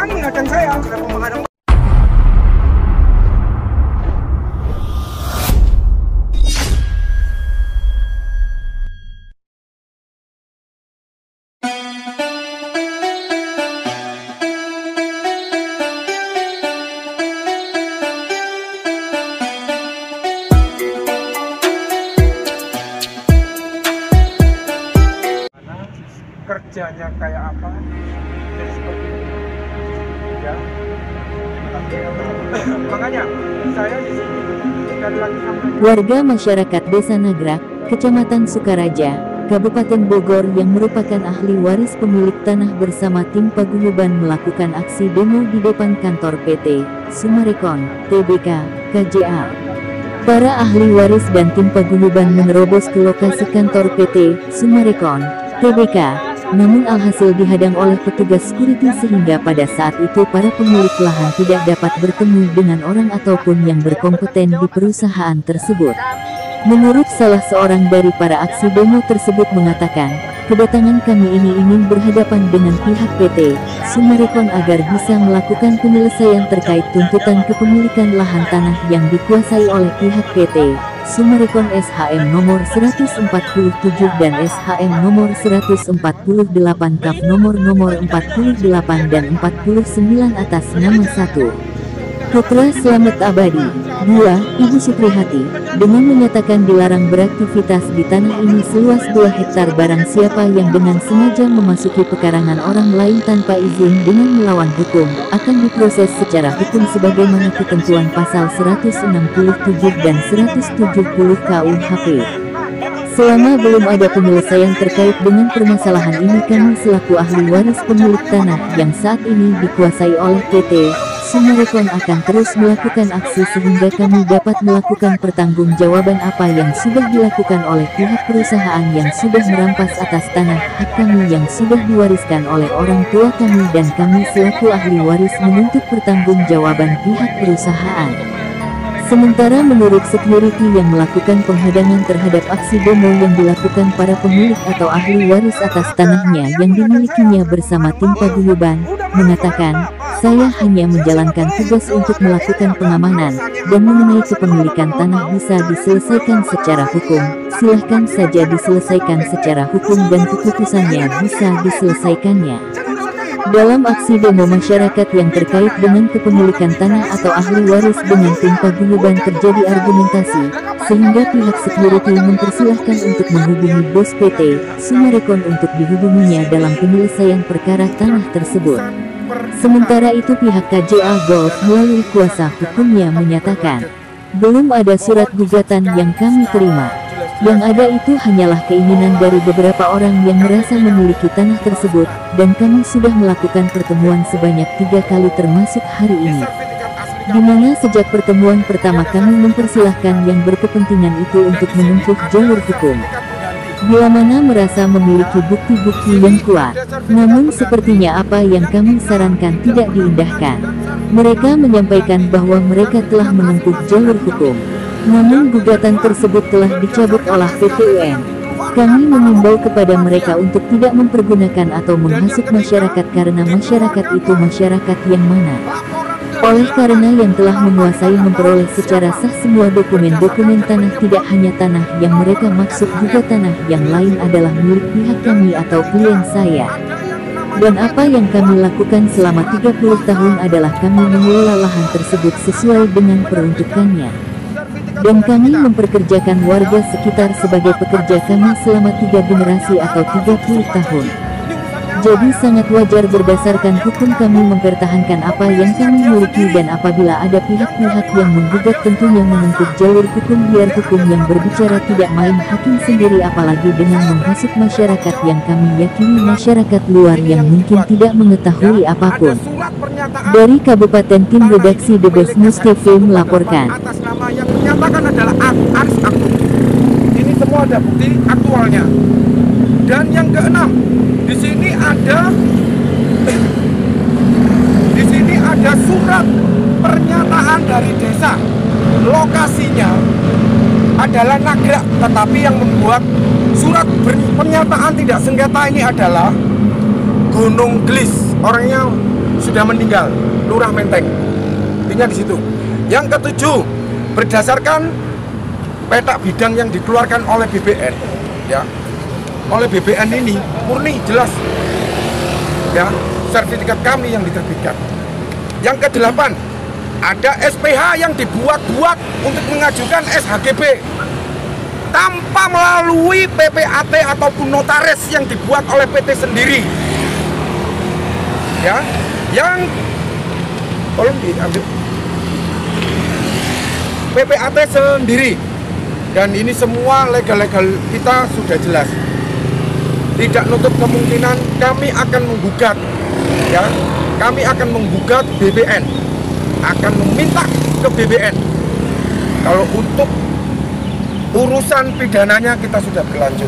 Kalian menghadang saya, kenapa menghadang? Kerjanya kayak apa, jadi seperti itu ya. Makanya saya di sini sekali lagi sampaikan. Warga masyarakat Desa Nagrak, Kecamatan Sukaraja, Kabupaten Bogor yang merupakan ahli waris pemilik tanah bersama tim paguyuban melakukan aksi demo di depan kantor PT Summarecon Tbk KJA. Para ahli waris dan tim paguyuban menerobos ke lokasi kantor PT Summarecon Tbk. Namun alhasil dihadang oleh petugas security sehingga pada saat itu para pemilik lahan tidak dapat bertemu dengan orang ataupun yang berkompeten di perusahaan tersebut. Menurut salah seorang dari para aksi demo tersebut mengatakan, kedatangan kami ini ingin berhadapan dengan pihak PT Summarecon agar bisa melakukan penyelesaian terkait tuntutan kepemilikan lahan tanah yang dikuasai oleh pihak PT Summarecon SHM nomor 147 dan SHM nomor 148 Kap nomor 48 dan 49 atas nama 1. Putra Slamet Abadi, 2. Ibu Suprihati, dengan menyatakan dilarang beraktivitas di tanah ini seluas 2 hektar barang siapa yang dengan sengaja memasuki pekarangan orang lain tanpa izin dengan melawan hukum, akan diproses secara hukum sebagaimana ketentuan pasal 167 dan 170 KUHP. Selama belum ada penyelesaian terkait dengan permasalahan ini, kami selaku ahli waris pemilik tanah yang saat ini dikuasai oleh PT Summarecon akan terus melakukan aksi sehingga kami dapat melakukan pertanggungjawaban apa yang sudah dilakukan oleh pihak perusahaan yang sudah merampas atas tanah hak kami yang sudah diwariskan oleh orang tua kami, dan kami selaku ahli waris menuntut pertanggungjawaban pihak perusahaan. Sementara menurut security yang melakukan penghadangan terhadap aksi demo yang dilakukan para pemilik atau ahli waris atas tanahnya yang dimilikinya bersama tim paguyuban, mengatakan, saya hanya menjalankan tugas untuk melakukan pengamanan, dan mengenai kepemilikan tanah bisa diselesaikan secara hukum, silahkan saja diselesaikan secara hukum dan keputusannya bisa diselesaikannya. Dalam aksi demo masyarakat yang terkait dengan kepemilikan tanah atau ahli waris dengan tim paguyuban terjadi argumentasi, sehingga pihak security mempersilahkan untuk menghubungi bos PT Summarecon untuk dihubunginya dalam penyelesaian perkara tanah tersebut. Sementara itu pihak KJA Golf melalui kuasa hukumnya menyatakan, belum ada surat gugatan yang kami terima. Yang ada itu hanyalah keinginan dari beberapa orang yang merasa memiliki tanah tersebut, dan kami sudah melakukan pertemuan sebanyak 3 kali termasuk hari ini. Di mana sejak pertemuan pertama kami mempersilahkan yang berkepentingan itu untuk menempuh jalur hukum. Bila mana merasa memiliki bukti-bukti yang kuat, namun sepertinya apa yang kami sarankan tidak diindahkan. Mereka menyampaikan bahwa mereka telah menempuh jalur hukum. Namun gugatan tersebut telah dicabut oleh PT UN. Kami mengimbau kepada mereka untuk tidak mempergunakan atau menghasut masyarakat karena masyarakat itu masyarakat yang mana. Oleh karena yang telah menguasai memperoleh secara sah semua dokumen-dokumen tanah, tidak hanya tanah yang mereka maksud, juga tanah yang lain adalah milik pihak kami atau klien saya. Dan apa yang kami lakukan selama 30 tahun adalah kami mengelola lahan tersebut sesuai dengan peruntukannya. Dan kami memperkerjakan warga sekitar sebagai pekerja kami selama 3 generasi atau 30 tahun. Jadi sangat wajar berdasarkan hukum kami mempertahankan apa yang kami miliki, dan apabila ada pihak-pihak yang menggugat tentunya menempuh jalur hukum biar hukum yang berbicara, tidak main hakim sendiri apalagi dengan menghasut masyarakat yang kami yakini masyarakat luar yang mungkin tidak mengetahui apapun. Dari Kabupaten Tim Redaksi The Best News TV melaporkan. Atas nama yang menyatakan adalah Aris Aktu. Ini semua ada bukti aktualnya. Dan yang keenam, di sini ada surat pernyataan dari desa. Lokasinya adalah Nagrak, tetapi yang membuat surat pernyataan tidak sengketa ini adalah Gunung Glis. Orangnya sudah meninggal, Lurah Menteng. Intinya di situ. Yang ketujuh, berdasarkan peta bidang yang dikeluarkan oleh BBN, ya, oleh BBN ini murni jelas, ya, sertifikat kami yang diterbitkan. Yang kedelapan, ada SPH yang dibuat-buat untuk mengajukan SHGB tanpa melalui PPAT ataupun notaris yang dibuat oleh PT sendiri. Ya, yang tolong diambil PPAT sendiri, dan ini semua legal-legal kita sudah jelas. Tidak nutup kemungkinan kami akan menggugat, ya, kami akan menggugat BBN, akan meminta ke BBN. Kalau untuk urusan pidananya kita sudah berlanjut.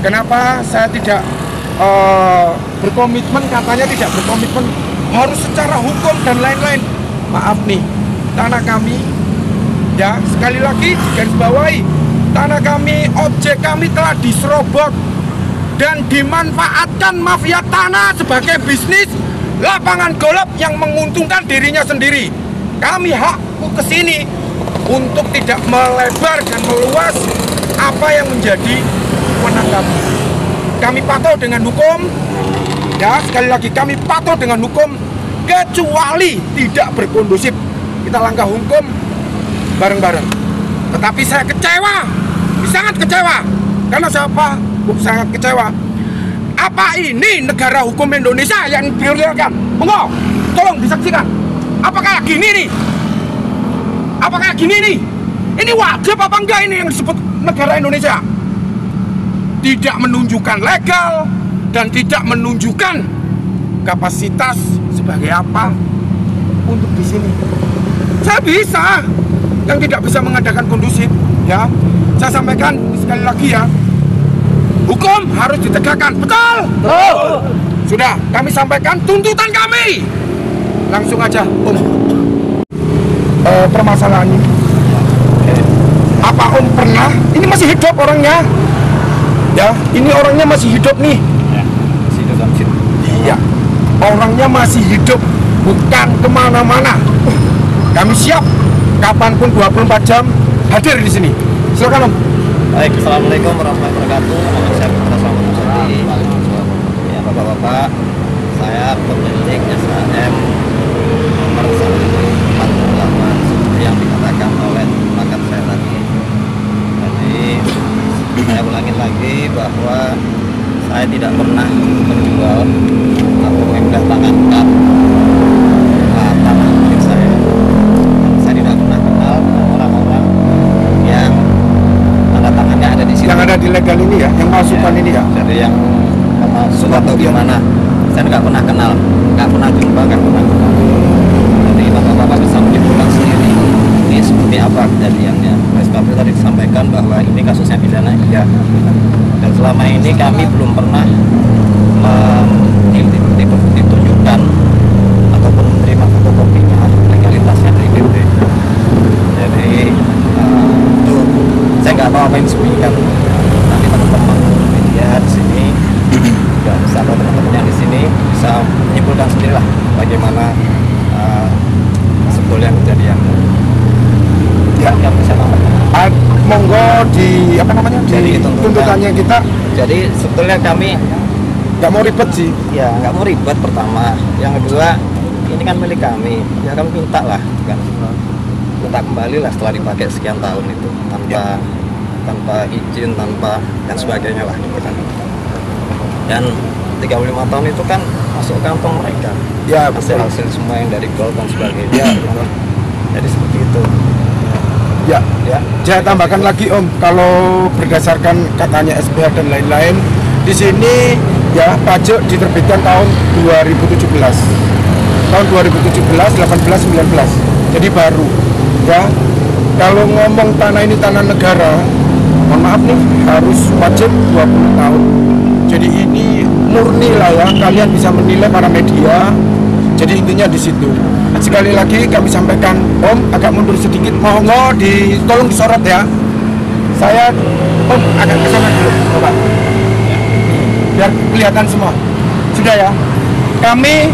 Kenapa saya tidak berkomitmen, katanya tidak berkomitmen harus secara hukum dan lain-lain. Maaf nih, tanah kami, ya, sekali lagi digarisbawahi, tanah kami, objek kami telah diserobot dan dimanfaatkan mafia tanah sebagai bisnis lapangan golf yang menguntungkan dirinya sendiri. Kami hak ke sini untuk tidak melebar dan meluas apa yang menjadi wewenang kami. Kami patuh dengan hukum, ya, sekali lagi kami patuh dengan hukum, kecuali tidak berkondusif kita langkah hukum bareng-bareng. Tetapi saya kecewa, sangat kecewa. Karena siapa? Sangat kecewa. Apa ini negara hukum Indonesia yang diperlukan? Monggo, tolong disaksikan. Apa kayak gini nih? Apa kayak gini nih? Ini wajib apa enggak ini yang disebut negara Indonesia? Tidak menunjukkan legal dan tidak menunjukkan kapasitas sebagai apa untuk di sini. Saya bisa, yang tidak bisa mengadakan kondusif, ya. Saya sampaikan sekali lagi, ya, hukum harus ditegakkan, betul? Betul. Sudah, kami sampaikan tuntutan kami. Langsung aja, Om. Permasalahan ini. Apa Om pernah? Ini masih hidup orangnya. Ya, ini orangnya masih hidup nih. Ya, masih hidup. Iya, orangnya masih hidup, bukan kemana-mana. Kami siap kapanpun 24 jam hadir di sini. Silakan Om. Baik, assalamualaikum warahmatullahi wabarakatuh. Nama saya Putra Selamat Nusadi. Ya, bapak-bapak, saya pemilik SHM nomor 148 seperti yang dikatakan oleh rekan saya tadi. Jadi saya ulangin lagi bahwa saya tidak pernah menjual atau mendatangkan tanah milik saya. Saya tidak pernah kenal orang-orang yang tanda tangannya ada di sini. Yang ada di legal ini ya, yang masukan Ya, ini ya. Jadi yang masuk atau gimana? Saya nggak pernah kenal, nggak pernah jumpa, nggak pernah kenal. Jadi bapak-bapak bisa menyimpulkan sendiri ini seperti apa kejadiannya. Oleh sebab itu tadi disampaikan bahwa ini kasusnya pidana, ya. Dan selama ini kami belum pernah ditunjukkan ataupun menerima fotokopinya legalitasnya dari BP. Jadi itu saya nggak tahu apa yang disembunyikan. Nanti teman-teman media di sini juga bisa, atau teman-teman yang di sini bisa menyimpulkan sendirilah bagaimana sebetulnya kejadian. Ya, Yang bisa tambahkan. Monggo di apa namanya? Jadi Di tuntutannya kita Jadi sebetulnya kami nggak mau ribet sih. ya nggak mau ribet pertama. Yang kedua, ini kan milik kami. Ya kami minta lah, kan. Minta kembali lah setelah dipakai sekian tahun itu tanpa izin, tanpa dan sebagainya lah, gitu kan. Dan 35 tahun itu kan masuk kantong mereka. Ya, betul. Hasil semua yang dari gold dan sebagainya. Jadi seperti itu. Ya, Ya. saya tambahkan lagi Om, kalau berdasarkan katanya SPH dan lain-lain, di sini ya pajak diterbitkan tahun 2017, tahun 2017, 18, 19, jadi baru. Ya, kalau ngomong tanah ini tanah negara, mohon maaf nih, harus wajib 20 tahun. Jadi ini murni lah ya, kalian bisa menilai para media. Jadi intinya di situ. Sekali lagi kami sampaikan, Om agak mundur sedikit, monggo tolong disorot ya. Saya Om agak ke sana dulu, Bapak. Biar kelihatan semua. Sudah ya. Kami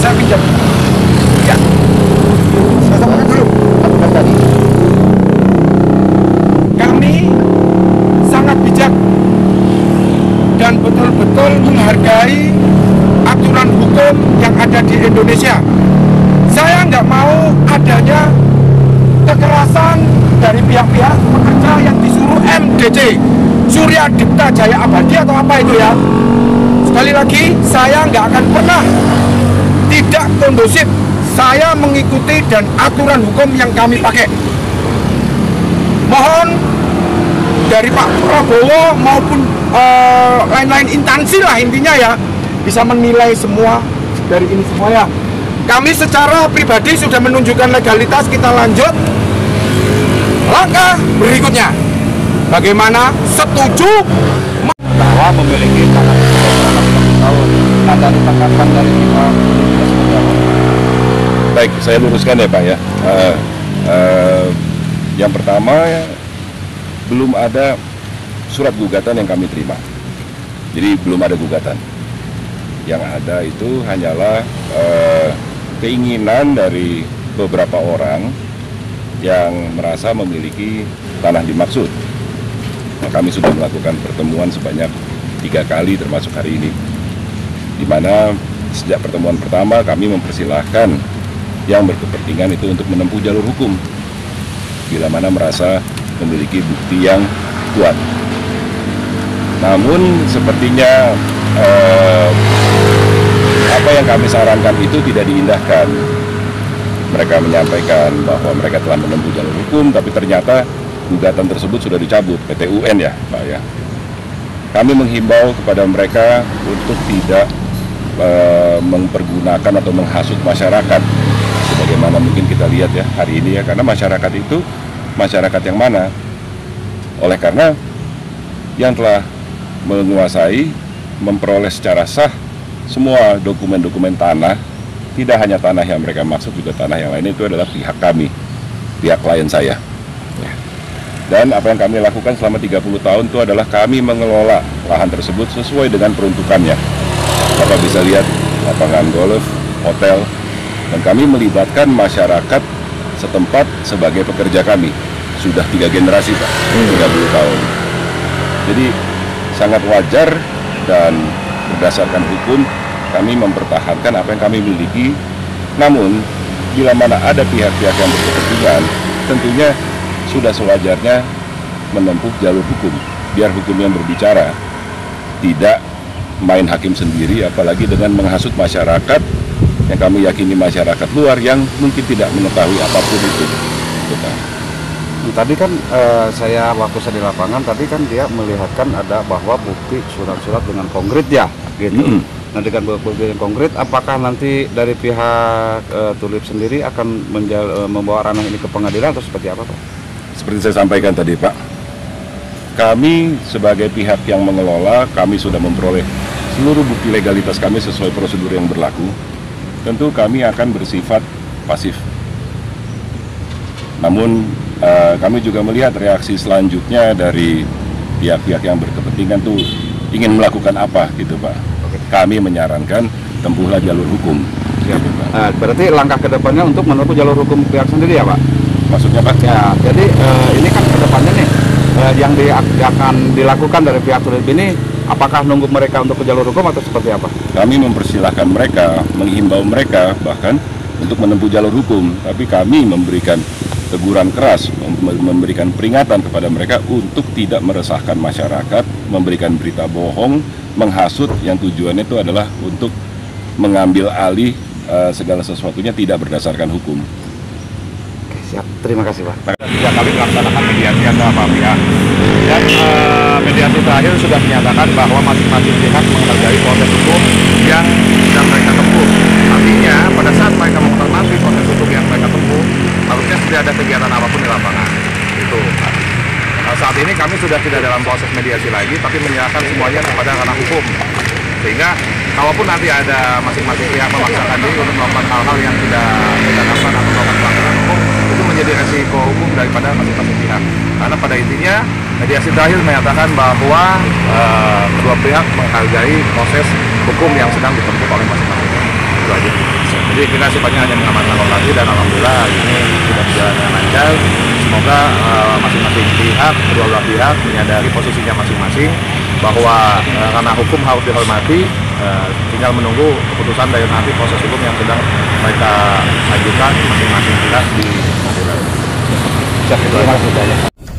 saya pinjam. Ya. Saya sampaikan dulu. Tadi. Kami sangat bijak dan betul-betul menghargai aturan hukum yang ada di Indonesia. Saya nggak mau adanya kekerasan dari pihak-pihak pekerja yang disuruh MDC, Surya Dipta Jaya Abadi atau apa itu ya. Sekali lagi, saya nggak akan pernah tidak kondusif. Saya mengikuti dan aturan hukum yang kami pakai. Mohon dari Pak Prabowo maupun lain-lain instansi lah intinya ya, bisa menilai semua dari ini semua ya. Kami secara pribadi sudah menunjukkan legalitas, kita lanjut. Langkah berikutnya, bagaimana setuju Bahwa memiliki tanah selama 1 tahun. Ada tanggapan dari pihak seperti apa? Baik, saya luruskan ya Pak ya. Yang pertama ya, belum ada surat gugatan yang kami terima. Jadi belum ada gugatan. Yang ada itu hanyalah keinginan dari beberapa orang yang merasa memiliki tanah dimaksud. Nah, kami sudah melakukan pertemuan sebanyak 3 kali termasuk hari ini, di mana sejak pertemuan pertama kami mempersilahkan yang berkepentingan itu untuk menempuh jalur hukum bila mana merasa memiliki bukti yang kuat. Namun sepertinya apa yang kami sarankan itu tidak diindahkan. Mereka menyampaikan bahwa mereka telah menempuh jalur hukum, tapi ternyata gugatan tersebut sudah dicabut, PT UN ya Pak ya. Kami menghimbau kepada mereka untuk tidak mempergunakan atau menghasut masyarakat sebagaimana mungkin kita lihat ya hari ini ya, karena masyarakat itu masyarakat yang mana? Oleh karena yang telah menguasai, memperoleh secara sah semua dokumen-dokumen tanah, tidak hanya tanah yang mereka maksud, juga tanah yang lainnya, itu adalah pihak kami, pihak klien saya. Dan apa yang kami lakukan selama 30 tahun itu adalah kami mengelola lahan tersebut sesuai dengan peruntukannya. Bapak bisa lihat lapangan golf, hotel, dan kami melibatkan masyarakat setempat sebagai pekerja kami. Sudah 3 generasi Pak, 30 tahun. Jadi sangat wajar dan berdasarkan hukum kami mempertahankan apa yang kami miliki. Namun bila mana ada pihak-pihak yang berkepentingan, tentunya sudah sewajarnya menempuh jalur hukum, biar hukum yang berbicara, tidak main hakim sendiri, apalagi dengan menghasut masyarakat yang kami yakini masyarakat luar yang mungkin tidak mengetahui apapun itu. Tadi kan saya waktu saya di lapangan tadi kan dia melihatkan ada bahwa bukti surat-surat dengan konkret ya gitu. Nah dengan bukti yang konkret, apakah nanti dari pihak Tulip sendiri akan membawa ranah ini ke pengadilan atau seperti apa Pak? Seperti saya sampaikan tadi Pak, kami sebagai pihak yang mengelola, kami sudah memperoleh seluruh bukti legalitas kami sesuai prosedur yang berlaku. Tentu kami akan bersifat pasif. Namun kami juga melihat reaksi selanjutnya dari pihak-pihak yang berkepentingan tuh ingin melakukan apa gitu Pak. Kami menyarankan tempuhlah jalur hukum. Gitu, Pak. Nah, berarti langkah kedepannya untuk menempuh jalur hukum pihak sendiri ya Pak? Maksudnya Pak? Ya, jadi ini kan kedepannya nih yang akan dilakukan dari pihak Tulip ini, apakah nunggu mereka untuk ke jalur hukum atau seperti apa? Kami mempersilahkan mereka, menghimbau mereka bahkan untuk menempuh jalur hukum, tapi kami memberikan teguran keras, memberikan peringatan kepada mereka untuk tidak meresahkan masyarakat, memberikan berita bohong, menghasut yang tujuannya itu adalah untuk mengambil alih segala sesuatunya tidak berdasarkan hukum. Siap, terima kasih Pak. 3 kali melaksanakan mediasi antara pihak, dan mediasi terakhir sudah menyatakan bahwa masing-masing pihak menghargai proses hukum yang sedang mereka tempuh. Artinya pada saat mereka menghormati proses hukum yang mereka tempuh, harusnya tidak ada kegiatan apapun di lapangan. Itu. Saat ini kami sudah tidak dalam proses mediasi lagi, tapi menyerahkan semuanya kepada ranah hukum. Sehingga kalaupun nanti ada masing-masing pihak memaksakan diri untuk melakukan hal-hal yang tidak ditetapkan atau melakukan pelanggaran hukum, itu menjadi resiko hukum daripada masing-masing pihak. Karena pada intinya mediasi terakhir menyatakan bahwa kedua pihak menghargai proses hukum yang sedang ditempuh oleh masing-masing. Itu aja. Jadi kita sifatnya hanya mengamankan lokasi dan alhamdulillah ini sudah berjalan dengan lancar. Semoga masing-masing pihak, kedua belah pihak menyadari posisinya masing-masing bahwa karena hukum harus dihormati, tinggal menunggu keputusan dari nanti proses hukum yang sedang mereka ajukan masing-masing pihak di pengadilan. Terima kasih.